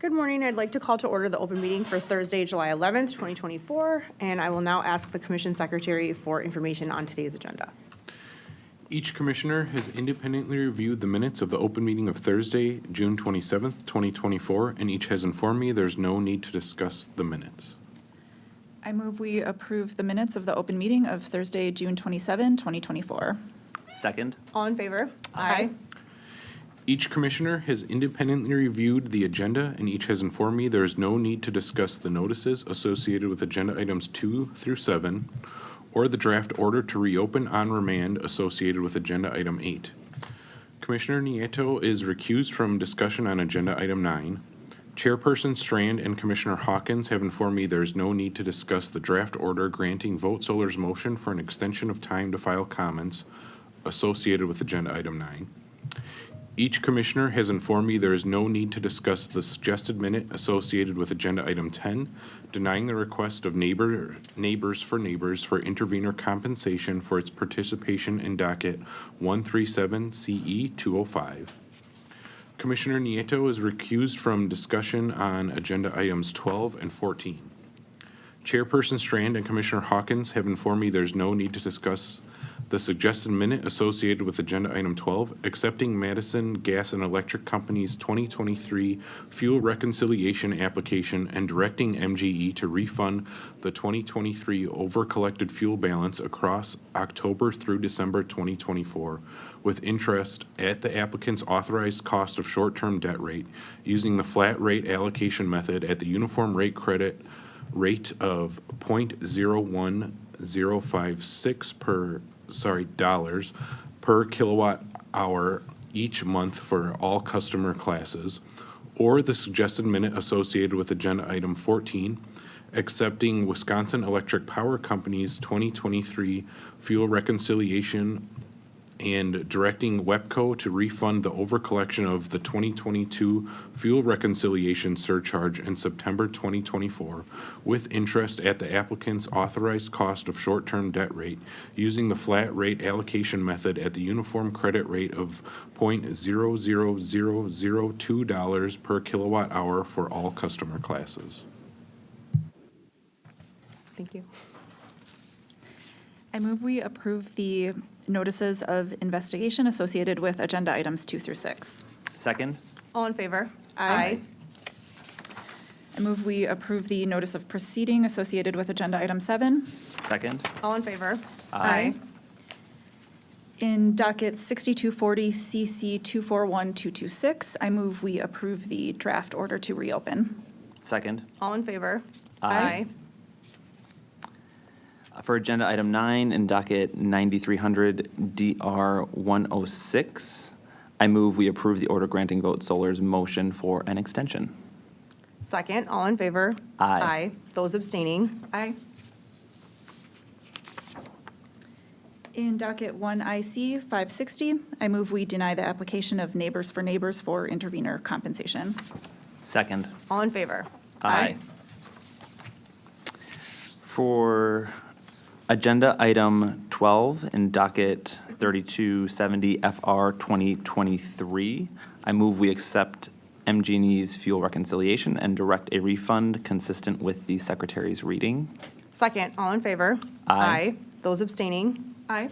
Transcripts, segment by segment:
Good morning. I'd like to call to order the open meeting for Thursday, July 11th, 2024, and I will now ask the Commission Secretary for information on today's agenda. Each commissioner has independently reviewed the minutes of the open meeting of Thursday, June 27th, 2024, and each has informed me there's no need to discuss the minutes. I move we approve the minutes of the open meeting of Thursday, June 27, 2024. Second. All in favor? Aye. Each commissioner has independently reviewed the agenda, and each has informed me there is no need to discuss the notices associated with agenda items 2 through 7, or the draft order to reopen on remand associated with agenda item 8. Commissioner Nieto is recused from discussion on agenda item 9. Chairperson Strand and Commissioner Hawkins have informed me there is no need to discuss the draft order granting Vote Solar's motion for an extension of time to file comments associated with agenda item 9. Each commissioner has informed me there is no need to discuss the suggested minute associated with agenda item 10, denying the request of Neighbors for intervenor compensation for its participation in docket 137 CE 205. Commissioner Nieto is recused from discussion on agenda items 12 and 14. Chairperson Strand and Commissioner Hawkins have informed me there's no need to discuss the suggested minute associated with agenda item 12, accepting Madison Gas and Electric Company's 2023 fuel reconciliation application and directing MGE to refund the 2023 over-collected fuel balance across October through December 2024 with interest at the applicant's authorized cost of short-term debt rate using the flat rate allocation method at the uniform rate credit rate of $0.01056 dollars per kilowatt hour each month for all customer classes, or the suggested minute associated with agenda item 14, accepting Wisconsin Electric Power Company's 2023 fuel reconciliation and directing WEPCO to refund the overcollection of the 2022 fuel reconciliation surcharge in September 2024 with interest at the applicant's authorized cost of short-term debt rate using the flat rate allocation method at the uniform credit rate of $0.00002 per kilowatt hour for all customer classes. Thank you. I move we approve the notices of investigation associated with agenda items 2 through 6. Second. All in favor? Aye. I move we approve the notice of proceeding associated with agenda item 7. Second. All in favor? Aye. In docket 6240 CC 241226, I move we approve the draft order to reopen. Second. All in favor? Aye. For agenda item 9 and docket 9300 DR 106, I move we approve the order granting Vote Solar's motion for an extension. Second. All in favor? Aye. Those abstaining? Aye. In docket 1 IC 560, I move we deny the application of Neighbors for intervenor compensation. Second. All in favor? Aye. For agenda item 12 in docket 3270 FR 2023, I move we accept MG&E's fuel reconciliation and direct a refund consistent with the Secretary's reading. Second. All in favor? Aye. Those abstaining? Aye.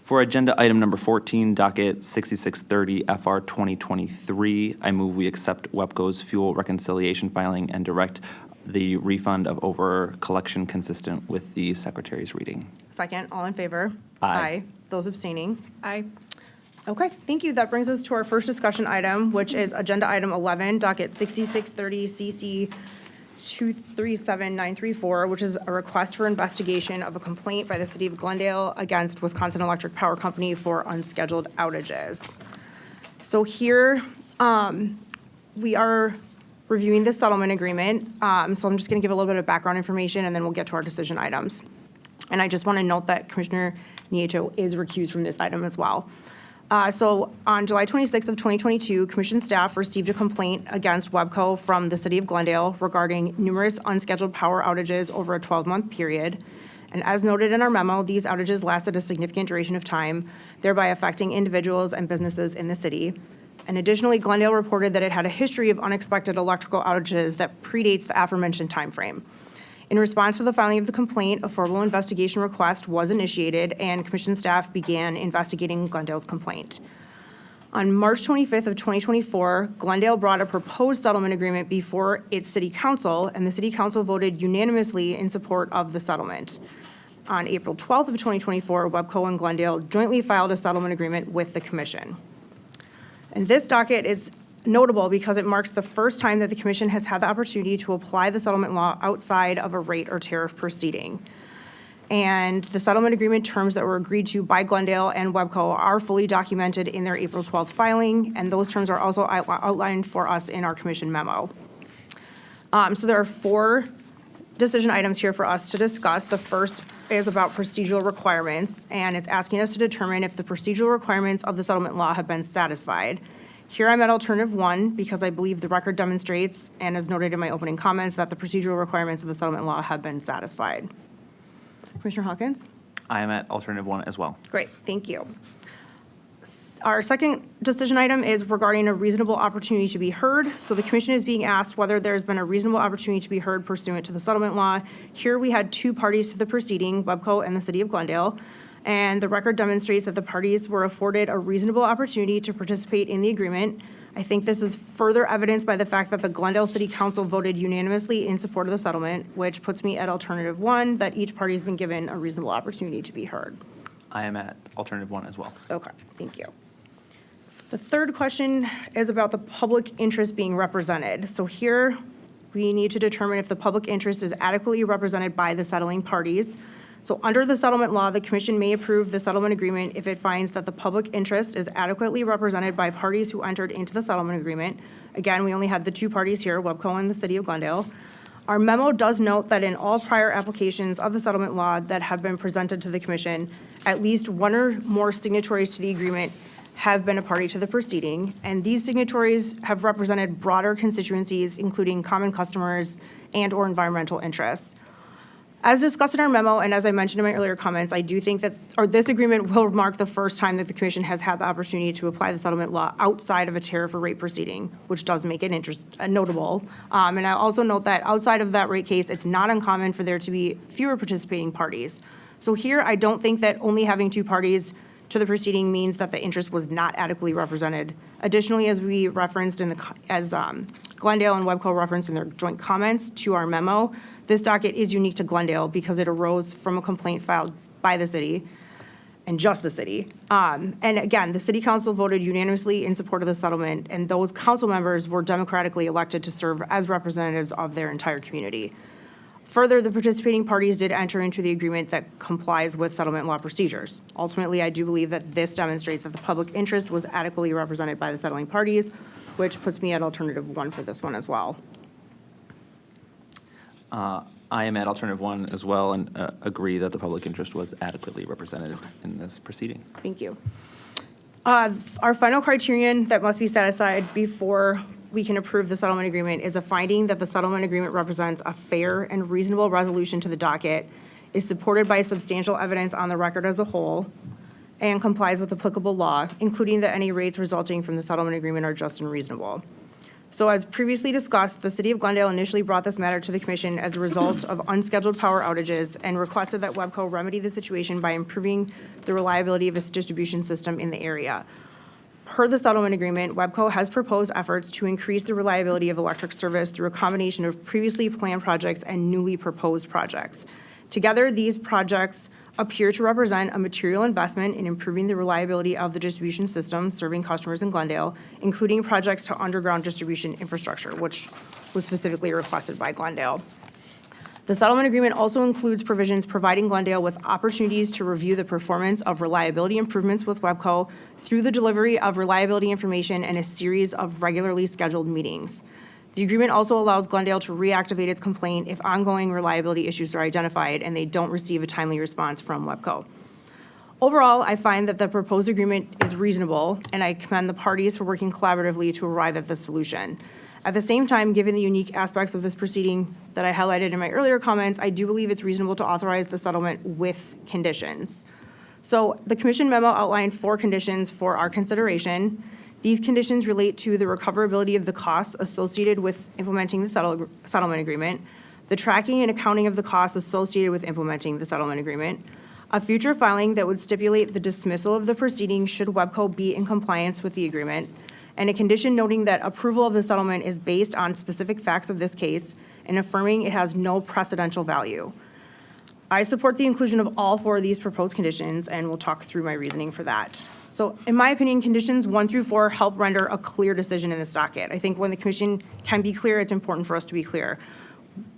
For agenda item number 14, docket 6630 FR 2023, I move we accept WEPCO's fuel reconciliation filing and direct the refund of over collection consistent with the Secretary's reading. Second. All in favor? Aye. Those abstaining? Aye. Okay, thank you. That brings us to our first discussion item, which is agenda item 11, docket 6630 CC 237934, which is a request for investigation of a complaint by the City of Glendale against Wisconsin Electric Power Company for unscheduled outages. So here, we are reviewing the settlement agreement. So I'm just going to give a little bit of background information, and then we'll get to our decision items. And I just want to note that Commissioner Nieto is recused from this item as well. So on July 26th of 2022, Commission staff received a complaint against WEPCO from the City of Glendale regarding numerous unscheduled power outages over a 12-month period. And as noted in our memo, these outages lasted a significant duration of time, thereby affecting individuals and businesses in the city. And additionally, Glendale reported that it had a history of unexpected electrical outages that predates the aforementioned timeframe. In response to the filing of the complaint, a formal investigation request was initiated, and commission staff began investigating Glendale's complaint. On March 25th of 2024, Glendale brought a proposed settlement agreement before its city council, and the city council voted unanimously in support of the settlement. On April 12th of 2024, Webco and Glendale jointly filed a settlement agreement with the commission. And this docket is notable because it marks the first time that the commission has had the opportunity to apply the settlement law outside of a rate or tariff proceeding. And the settlement agreement terms that were agreed to by Glendale and Webco are fully documented in their April 12th filing, and those terms are also outlined for us in our commission memo. So there are 4 decision items here for us to discuss. The first is about procedural requirements, and it's asking us to determine if the procedural requirements of the settlement law have been satisfied. Here I'm at alternative 1 because I believe the record demonstrates, and as noted in my opening comments, that the procedural requirements of the settlement law have been satisfied. Commissioner Hawkins? I am at alternative 1 as well. Great, thank you. Our second decision item is regarding a reasonable opportunity to be heard. So the commission is being asked whether there's been a reasonable opportunity to be heard pursuant to the settlement law. Here we had 2 parties to the proceeding, Webco and the city of Glendale. And the record demonstrates that the parties were afforded a reasonable opportunity to participate in the agreement. I think this is further evidenced by the fact that the Glendale City Council voted unanimously in support of the settlement, which puts me at alternative 1, that each party has been given a reasonable opportunity to be heard. I am at alternative 1 as well. Okay, thank you. The third question is about the public interest being represented. So here, we need to determine if the public interest is adequately represented by the settling parties. So under the settlement law, the commission may approve the settlement agreement if it finds that the public interest is adequately represented by parties who entered into the settlement agreement. Again, we only had the 2 parties here, Webco and the city of Glendale. Our memo does note that in all prior applications of the settlement law that have been presented to the commission, at least 1 or more signatories to the agreement have been a party to the proceeding, and these signatories have represented broader constituencies, including common customers and/or environmental interests. As discussed in our memo, and as I mentioned in my earlier comments, I do think that, this agreement will mark the first time that the commission has had the opportunity to apply the settlement law outside of a tariff or rate proceeding, which does make it notable. And I also note that outside of that rate case, it's not uncommon for there to be fewer participating parties. So here, I don't think that only having 2 parties to the proceeding means that the interest was not adequately represented. Additionally, as we referenced Glendale and Webco referenced in their joint comments to our memo, this docket is unique to Glendale because it arose from a complaint filed by the city and just the city. And again, the city council voted unanimously in support of the settlement, and those council members were democratically elected to serve as representatives of their entire community. Further, the participating parties did enter into the agreement that complies with settlement law procedures. Ultimately, I do believe that this demonstrates that the public interest was adequately represented by the settling parties, which puts me at alternative 1 for this one as well. I am at alternative 1 as well and agree that the public interest was adequately represented in this proceeding. Thank you. Our final criterion that must be satisfied before we can approve the settlement agreement is a finding that the settlement agreement represents a fair and reasonable resolution to the docket, is supported by substantial evidence on the record as a whole, and complies with applicable law, including that any rates resulting from the settlement agreement are just and reasonable. So as previously discussed, the city of Glendale initially brought this matter to the commission as a result of unscheduled power outages and requested that Webco remedy the situation by improving the reliability of its distribution system in the area. Per the settlement agreement, Webco has proposed efforts to increase the reliability of electric service through a combination of previously planned projects and newly proposed projects. Together, these projects appear to represent a material investment in improving the reliability of the distribution system serving customers in Glendale, including projects to underground distribution infrastructure, which was specifically requested by Glendale. The settlement agreement also includes provisions providing Glendale with opportunities to review the performance of reliability improvements with Webco through the delivery of reliability information and a series of regularly scheduled meetings. The agreement also allows Glendale to reactivate its complaint if ongoing reliability issues are identified and they don't receive a timely response from Webco. Overall, I find that the proposed agreement is reasonable, and I commend the parties for working collaboratively to arrive at this solution. At the same time, given the unique aspects of this proceeding that I highlighted in my earlier comments, I do believe it's reasonable to authorize the settlement with conditions. So the commission memo outlined 4 conditions for our consideration. These conditions relate to the recoverability of the costs associated with implementing the settlement agreement, the tracking and accounting of the costs associated with implementing the settlement agreement, a future filing that would stipulate the dismissal of the proceedings should WEBCO be in compliance with the agreement, and a condition noting that approval of the settlement is based on specific facts of this case and affirming it has no precedential value. I support the inclusion of all 4 of these proposed conditions, and we'll talk through my reasoning for that. So in my opinion, conditions 1 through 4 help render a clear decision in this docket. I think when the commission can be clear, it's important for us to be clear.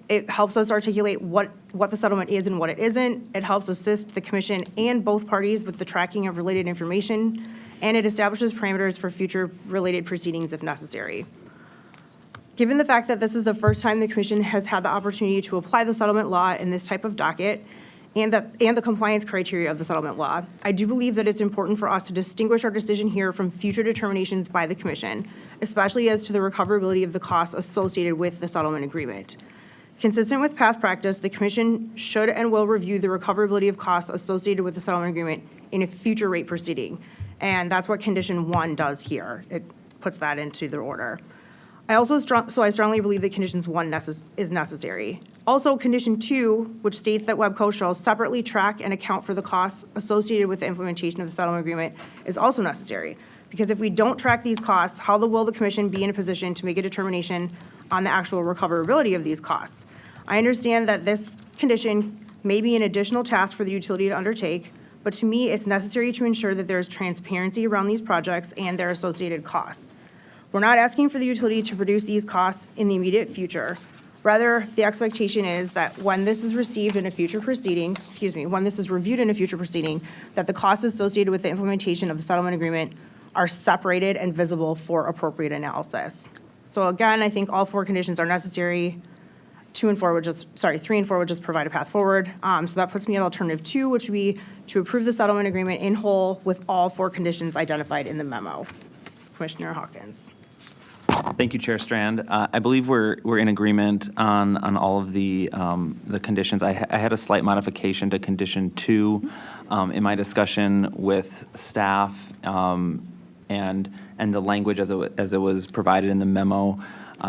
It helps us articulate what the settlement is and what it isn't. It helps assist the commission and both parties with the tracking of related information, and it establishes parameters for future related proceedings if necessary. Given the fact that this is the first time the commission has had the opportunity to apply the settlement law in this type of docket and the compliance criteria of the settlement law, I do believe that it's important for us to distinguish our decision here from future determinations by the commission, especially as to the recoverability of the costs associated with the settlement agreement. Consistent with past practice, the commission should and will review the recoverability of costs associated with the settlement agreement in a future rate proceeding. And that's what condition 1 does here. It puts that into the order. I strongly believe that conditions 1 is necessary. Also, condition 2, which states that WEBCO shall separately track and account for the costs associated with the implementation of the settlement agreement, is also necessary. Because if we don't track these costs, how will the commission be in a position to make a determination on the actual recoverability of these costs? I understand that this condition may be an additional task for the utility to undertake, but to me, it's necessary to ensure that there's transparency around these projects and their associated costs. We're not asking for the utility to produce these costs in the immediate future. Rather, the expectation is that when this is received in a future proceeding, when this is reviewed in a future proceeding, that the costs associated with the implementation of the settlement agreement are separated and visible for appropriate analysis. So again, I think all 4 conditions are necessary. 3 and 4 would just provide a path forward. So that puts me at alternative 2, which would be to approve the settlement agreement in whole with all 4 conditions identified in the memo. Commissioner Hawkins. Thank you, Chair Strand. I believe we're in agreement on all of the conditions. I had a slight modification to condition 2 in my discussion with staff and the language as it was provided in the memo.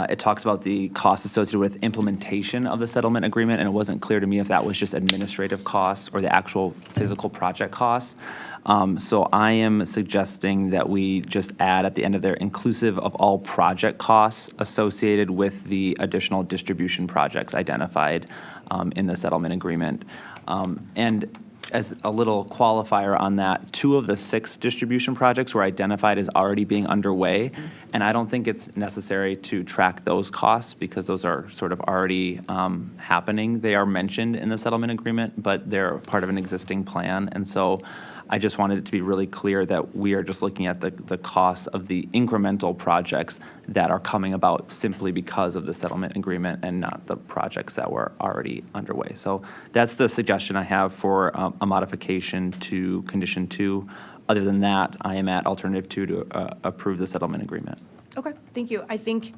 It talks about the costs associated with implementation of the settlement agreement, and it wasn't clear to me if that was just administrative costs or the actual physical project costs. So I am suggesting that we just add at the end of there, inclusive of all project costs associated with the additional distribution projects identified in the settlement agreement. And as a little qualifier on that, 2 of the 6 distribution projects were identified as already being underway, and I don't think it's necessary to track those costs because those are sort of already happening. They are mentioned in the settlement agreement, but they're part of an existing plan, and so I just wanted it to be really clear that we are just looking at the costs of the incremental projects that are coming about simply because of the settlement agreement and not the projects that were already underway. So that's the suggestion I have for a modification to condition 2. Other than that, I am at alternative 2 to approve the settlement agreement. Okay, thank you. I think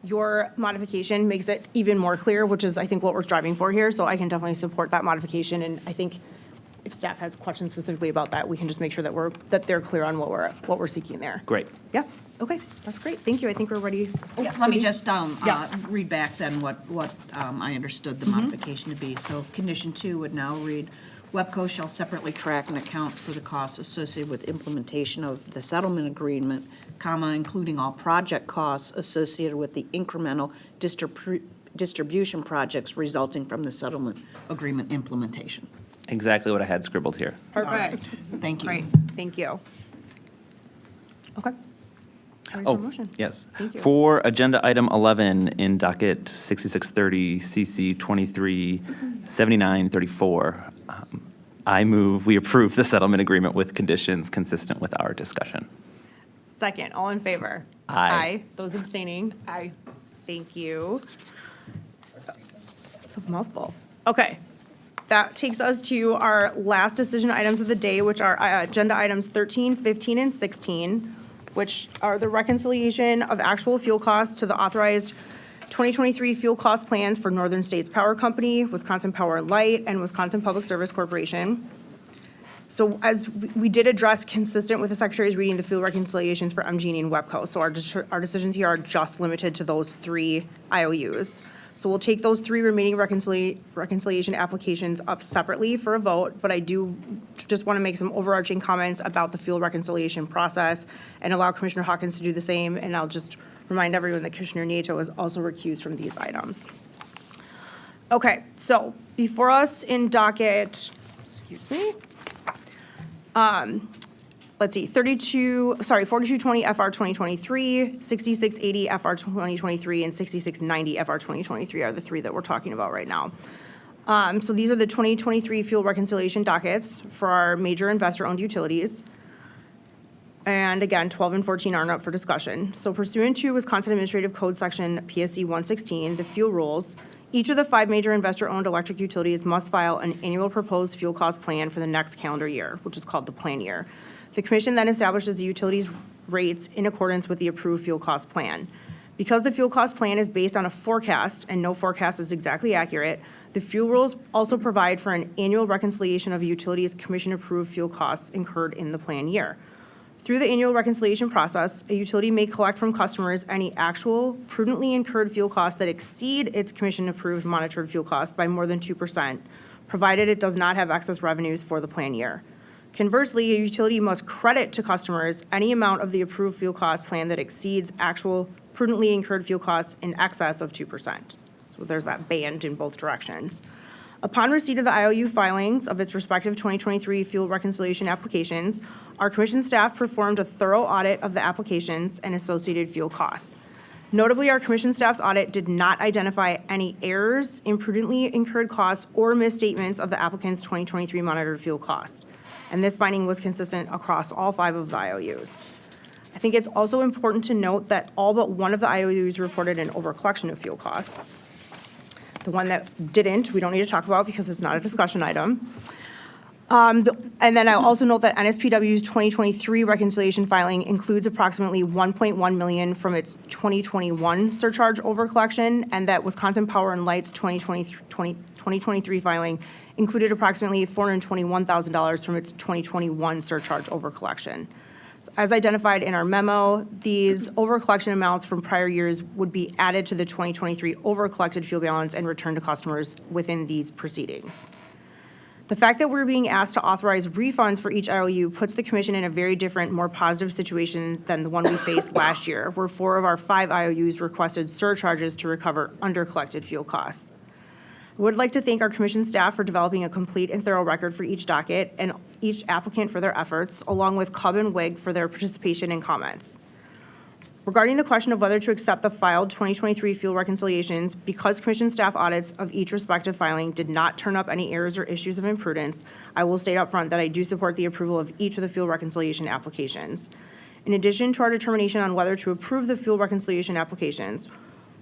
your modification makes it even more clear, which is, I think, what we're striving for here. So I can definitely support that modification, and I think if staff has questions specifically about that, we can just make sure that they're clear on what we're seeking there. Great. Yeah, okay, that's great. Thank you. I think we're ready. Oh, Yeah, let me Cindy? just Yes. read back then what I understood the modification to be. So condition 2 would now read, WEBCO shall separately track and account for the costs associated with implementation of the settlement agreement, including all project costs associated with the incremental distribution projects resulting from the settlement agreement implementation. Exactly what I had scribbled here. Perfect. Thank you. Great, thank you. Okay. Ready for Oh, a motion? yes. Thank you. For agenda item 11 in docket 6630 CC 237934, I move we approve the settlement agreement with conditions consistent with our discussion. Second, all in favor? Aye. Those abstaining? Aye. Thank you. It's a mouthful. Okay. That takes us to our last decision items of the day, which are agenda items 13, 15, and 16, which are the reconciliation of actual fuel costs to the authorized 2023 fuel cost plans for Northern States Power Company, Wisconsin Power and Light, and Wisconsin Public Service Corporation. So as we did address, consistent with the Secretary's reading, the fuel reconciliations for MG&E and WEPCO. So our decisions here are just limited to those 3 IOUs. So we'll take those 3 remaining reconciliation applications up separately for a vote, but I do just want to make some overarching comments about the fuel reconciliation process and allow Commissioner Hawkins to do the same. And I'll just remind everyone that Commissioner Nieto is also recused from these items. Okay, so before us in docket, excuse me, let's see, 4220 FR 2023, 6680 FR 2023, and 6690 FR 2023 are the 3 that we're talking about right now. So these are the 2023 fuel reconciliation dockets for our major investor-owned utilities. And again, 12 and 14 aren't up for discussion. So pursuant to Wisconsin Administrative Code Section PSC 116, the fuel rules, each of the 5 major investor-owned electric utilities must file an annual proposed fuel cost plan for the next calendar year, which is called the plan year. The commission then establishes the utilities' rates in accordance with the approved fuel cost plan. Because the fuel cost plan is based on a forecast, and no forecast is exactly accurate, the fuel rules also provide for an annual reconciliation of a utility's commission-approved fuel costs incurred in the plan year. Through the annual reconciliation process, a utility may collect from customers any actual prudently incurred fuel costs that exceed its commission-approved monitored fuel cost by more than 2%, provided it does not have excess revenues for the plan year. Conversely, a utility must credit to customers any amount of the approved fuel cost plan that exceeds actual prudently incurred fuel costs in excess of 2%. So there's that band in both directions. Upon receipt of the IOU filings of its respective 2023 fuel reconciliation applications, our commission staff performed a thorough audit of the applications and associated fuel costs. Notably, our commission staff's audit did not identify any errors, imprudently incurred costs, or misstatements of the applicant's 2023 monitored fuel costs. And this finding was consistent across all 5 of the IOUs. I think it's also important to note that all but one of the IOUs reported an overcollection of fuel costs. The one that didn't, we don't need to talk about because it's not a discussion item. And then I'll also note that NSPW's 2023 reconciliation filing includes approximately $1.1 million from its 2021 surcharge overcollection, and that Wisconsin Power and Light's 2023 filing included approximately $421,000 from its 2021 surcharge overcollection. So as identified in our memo, these overcollection amounts from prior years would be added to the 2023 overcollected fuel balance and returned to customers within these proceedings. The fact that we're being asked to authorize refunds for each IOU puts the commission in a very different, more positive situation than the one we faced last year, where 4 of our 5 IOUs requested surcharges to recover undercollected fuel costs. I would like to thank our commission staff for developing a complete and thorough record for each docket and each applicant for their efforts, along with CUB and WIG for their participation and comments. Regarding the question of whether to accept the filed 2023 fuel reconciliations, because commission staff audits of each respective filing did not turn up any errors or issues of imprudence, I will state up front that I do support the approval of each of the fuel reconciliation applications. In addition to our determination on whether to approve the fuel reconciliation applications,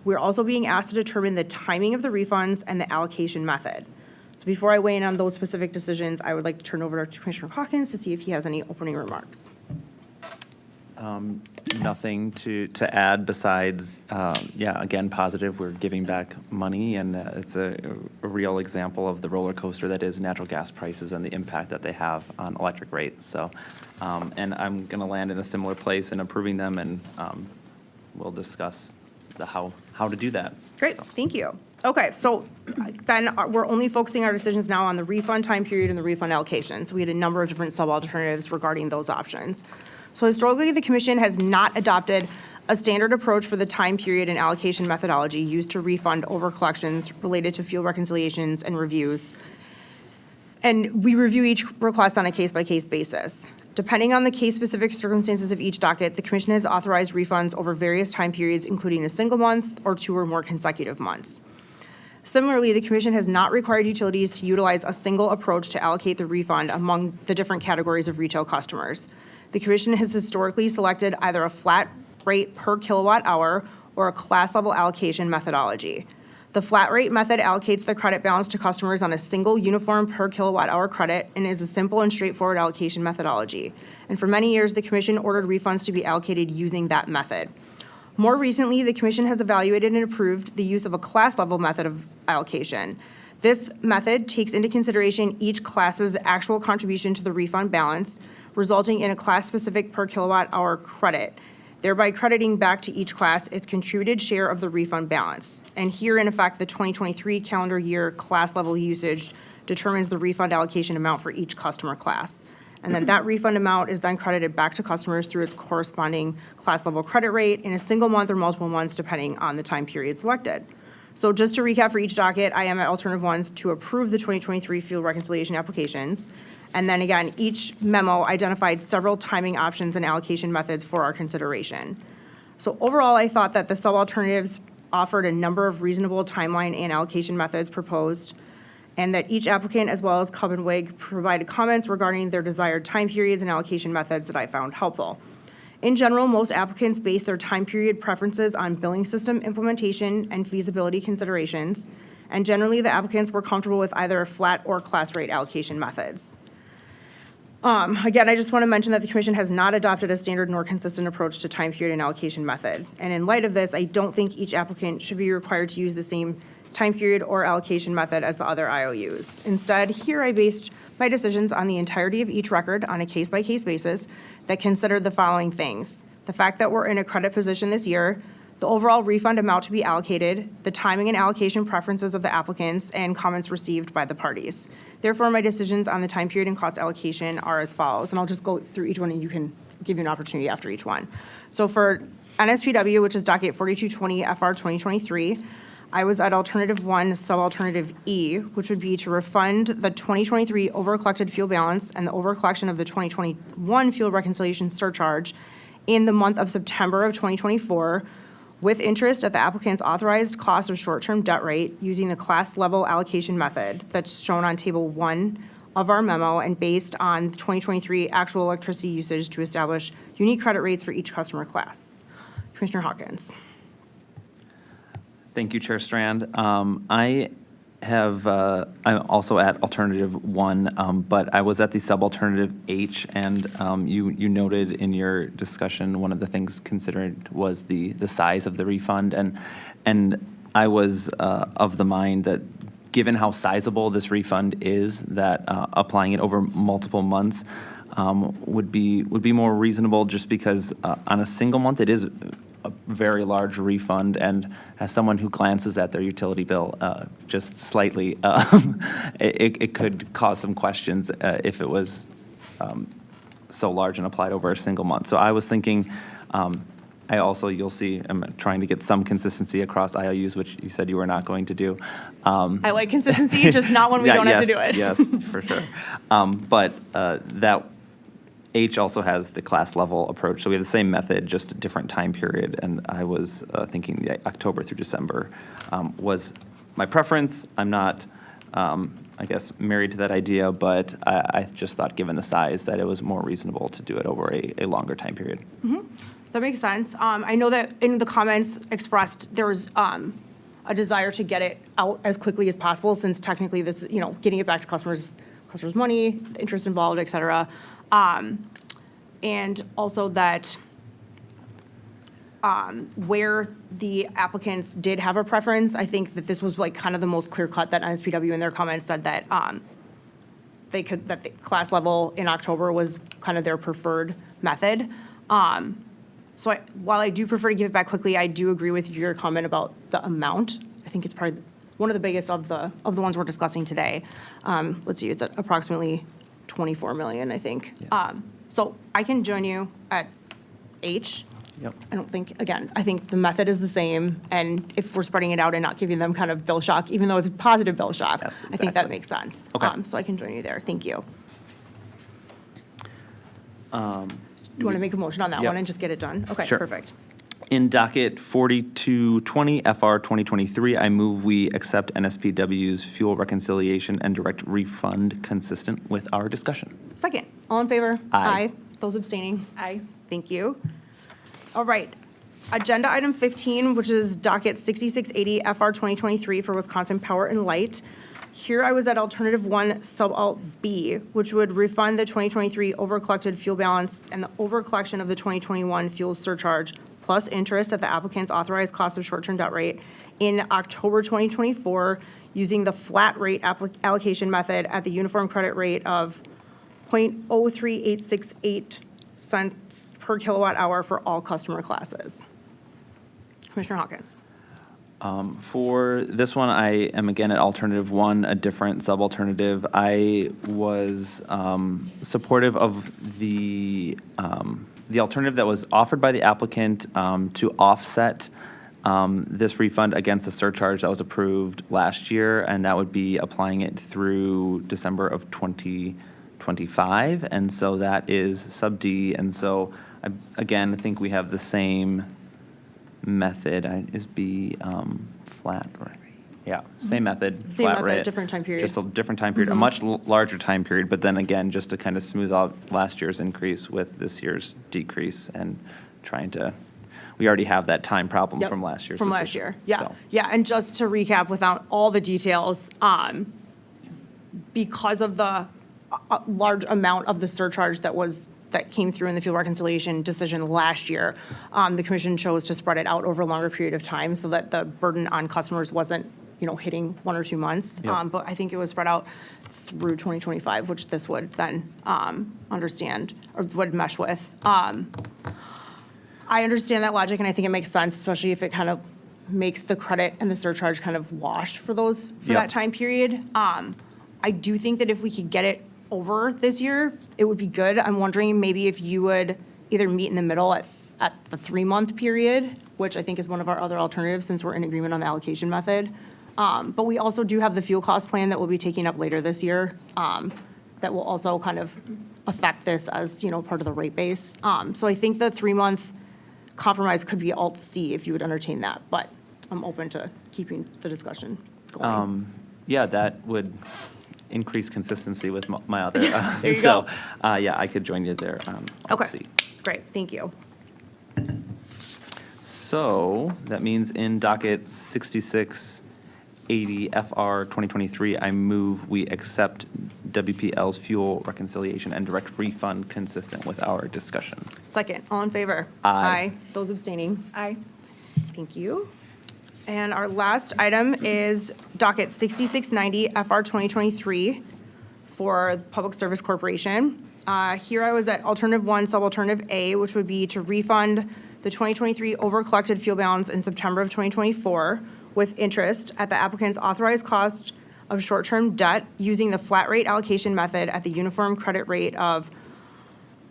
we're also being asked to determine the timing of the refunds and the allocation method. So before I weigh in on those specific decisions, I would like to turn over to Commissioner Hawkins to see if he has any opening remarks. Nothing to add besides, again, positive. We're giving back money, and it's a real example of the roller coaster that is natural gas prices and the impact that they have on electric rates. So, and I'm going to land in a similar place in approving them, and we'll discuss how to do that. Great, thank you. Okay, so then we're only focusing our decisions now on the refund time period and the refund allocation. So we had a number of different sub-alternatives regarding those options. So historically, the commission has not adopted a standard approach for the time period and allocation methodology used to refund overcollections related to fuel reconciliations and reviews. And we review each request on a case-by-case basis. Depending on the case-specific circumstances of each docket, the commission has authorized refunds over various time periods, including a single month or 2 or more consecutive months. Similarly, the commission has not required utilities to utilize a single approach to allocate the refund among the different categories of retail customers. The commission has historically selected either a flat rate per kilowatt hour or a class-level allocation methodology. The flat rate method allocates the credit balance to customers on a single uniform per kilowatt hour credit and is a simple and straightforward allocation methodology. And for many years, the commission ordered refunds to be allocated using that method. More recently, the commission has evaluated and approved the use of a class-level method of allocation. This method takes into consideration each class's actual contribution to the refund balance, resulting in a class-specific per kilowatt hour credit, thereby crediting back to each class its contributed share of the refund balance. And here, in effect, the 2023 calendar year class level usage determines the refund allocation amount for each customer class. And then that refund amount is then credited back to customers through its corresponding class level credit rate in a single month or multiple months, depending on the time period selected. So just to recap for each docket, I am at alternative 1 to approve the 2023 fuel reconciliation applications. And then again, each memo identified several timing options and allocation methods for our consideration. So overall, I thought that the sub-alternatives offered a number of reasonable timeline and allocation methods proposed, and that each applicant, as well as Cub and Wig, provided comments regarding their desired time periods and allocation methods that I found helpful. In general, most applicants base their time period preferences on billing system implementation and feasibility considerations, and generally, the applicants were comfortable with either flat or class rate allocation methods. Again, I just want to mention that the commission has not adopted a standard nor consistent approach to time period and allocation method. And in light of this, I don't think each applicant should be required to use the same time period or allocation method as the other IOUs. Instead, here I based my decisions on the entirety of each record on a case-by-case basis that considered the following things: the fact that we're in a credit position this year, the overall refund amount to be allocated, the timing and allocation preferences of the applicants, and comments received by the parties. Therefore, my decisions on the time period and cost allocation are as follows, and I'll just go through each one and you can give you an opportunity after each one. So for NSPW, which is docket 4220 FR 2023, I was at alternative 1, sub-alternative E, which would be to refund the 2023 over-collected fuel balance and the over-collection of the 2021 fuel reconciliation surcharge in the month of September of 2024, with interest at the applicant's authorized cost of short-term debt rate using the class-level allocation method that's shown on Table 1 of our memo and based on the 2023 actual electricity usage to establish unique credit rates for each customer class. Commissioner Hawkins. Thank you, Chair Strand. I'm also at alternative 1, but I was at the subalternative H, and you noted in your discussion one of the things considered was the size of the refund, and I was of the mind that given how sizable this refund is, that applying it over multiple months would be more reasonable, just because on a single month it is a very large refund, and as someone who glances at their utility bill just slightly, it could cause some questions if it was so large and applied over a single month. So I was thinking, you'll see, I'm trying to get some consistency across IOUs, which you said you were not going to do. I like consistency, just not when we don't have to do it. Yes, for sure. But that H also has the class level approach, so we have the same method, just a different time period, and I was thinking the October through December was my preference. I'm not, I guess, married to that idea, but I just thought, given the size, that it was more reasonable to do it over a longer time period. Mm-hmm. That makes sense. I know that in the comments expressed, there was a desire to get it out as quickly as possible, since technically this, getting it back to customers money, the interest involved, et cetera. And also that where the applicants did have a preference, I think that this was like kind of the most clear cut, that NSPW in their comments said that that the class level in October was kind of their preferred method. So while I do prefer to give it back quickly, I do agree with your comment about the amount. I think it's probably one of the biggest of the ones we're discussing today. Let's see, it's at approximately 24 million, I think. Yeah. So I can join you at H. Yep. I think the method is the same, and if we're spreading it out and not giving them kind of bill shock, even though it's a positive bill shock, Yes, I think that exactly. makes sense. Okay. So I can join you there. Thank you. Do you want to make a motion on that Yep. one and just get it done? Okay, Sure. perfect. In docket 4220 FR 2023, I move we accept NSPW's fuel reconciliation and direct refund consistent with our discussion. Second, all in favor? Aye. Those abstaining? Aye. Thank you. All right. Agenda item 15, which is docket 6680 FR 2023 for Wisconsin Power and Light. Here I was at alternative 1, sub-alt B, which would refund the 2023 over-collected fuel balance and the over-collection of the 2021 fuel surcharge plus interest at the applicant's authorized cost of short-term debt rate in October 2024 using the flat rate allocation method at the uniform credit rate of 0.03868 cents per kilowatt hour for all customer classes. Commissioner Hawkins. For this one, I am again at alternative one, a different sub-alternative. I was supportive of the alternative that was offered by the applicant to offset this refund against the surcharge that was approved last year, and that would be applying it through December of 2025. And so that is sub D. And so, I think we have the same method. Is B flat rate? Yeah, same method. Same flat method, rate, different time period. Just a different time period, a much larger time period, but then again, just to kind of smooth out last year's increase with this year's decrease and trying to, we already have that time problem Yep, from last year's From last decision, year, yeah. so. Yeah, and just to recap without all the details, because of the large amount of the surcharge that came through in the fuel reconciliation decision last year, the commission chose to spread it out over a longer period of time so that the burden on customers wasn't, hitting 1 or 2 months. Yep. But I think it was spread out through 2025, which this would then understand or would mesh with. I understand that logic, and I think it makes sense, especially if it kind of makes the credit and the surcharge kind of wash for Yep. that time period. I do think that if we could get it over this year, it would be good. I'm wondering maybe if you would either meet in the middle at the 3-month period, which I think is one of our other alternatives since we're in agreement on the allocation method. But we also do have the fuel cost plan that we'll be taking up later this year, that will also kind of affect this as, part of the rate base. So I think the 3-month compromise could be Alt C if you would entertain that, but I'm open to keeping the discussion going. Yeah, that would increase consistency with my other. There you so, go. I could join you there. Okay, C. great, thank you. So that means in docket 6680 FR 2023, I move we accept WPL's fuel reconciliation and direct refund consistent with our discussion. Second, all in favor? Aye. Those abstaining? Aye. Thank you. And our last item is docket 6690 FR 2023 for Public Service Corporation. Here I was at alternative 1, subalternative A, which would be to refund the 2023 over-collected fuel balance in September of 2024 with interest at the applicant's authorized cost of short-term debt using the flat rate allocation method at the uniform credit rate of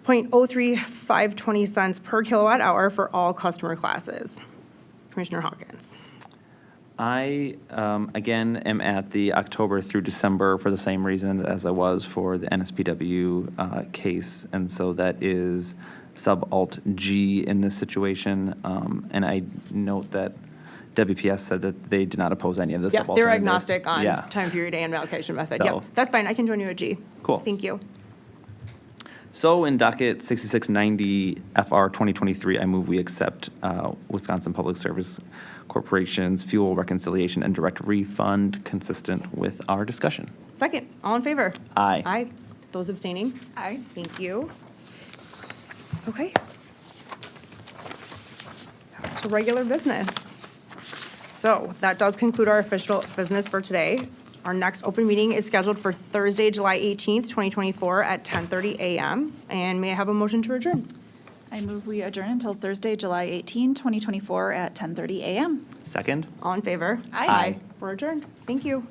0.03520 cents per kilowatt hour for all customer classes. Commissioner Hawkins. I, again, am at the October through December for the same reason as I was for the NSPW case, and so that is sub-alt G in this situation. And I note that WPS said that they did not oppose any of the Yeah, sub-alternatives. they're agnostic on Yeah. time period and allocation method. So- Yep, that's fine. I can join you at G. Cool. Thank you. So in docket 6690 FR 2023, I move we accept Wisconsin Public Service Corporation's fuel reconciliation and direct refund consistent with our discussion. Second, all in favor? Aye. Aye. Those abstaining? Aye. Thank you. Okay. Back to regular business. So that does conclude our official business for today. Our next open meeting is scheduled for Thursday, July 18th, 2024 at 10:30 a.m. And may I have a motion to adjourn? I move we adjourn until Thursday, July 18, 2024 at 10:30 a.m. Second? All in favor? Aye. We're adjourned. Thank you.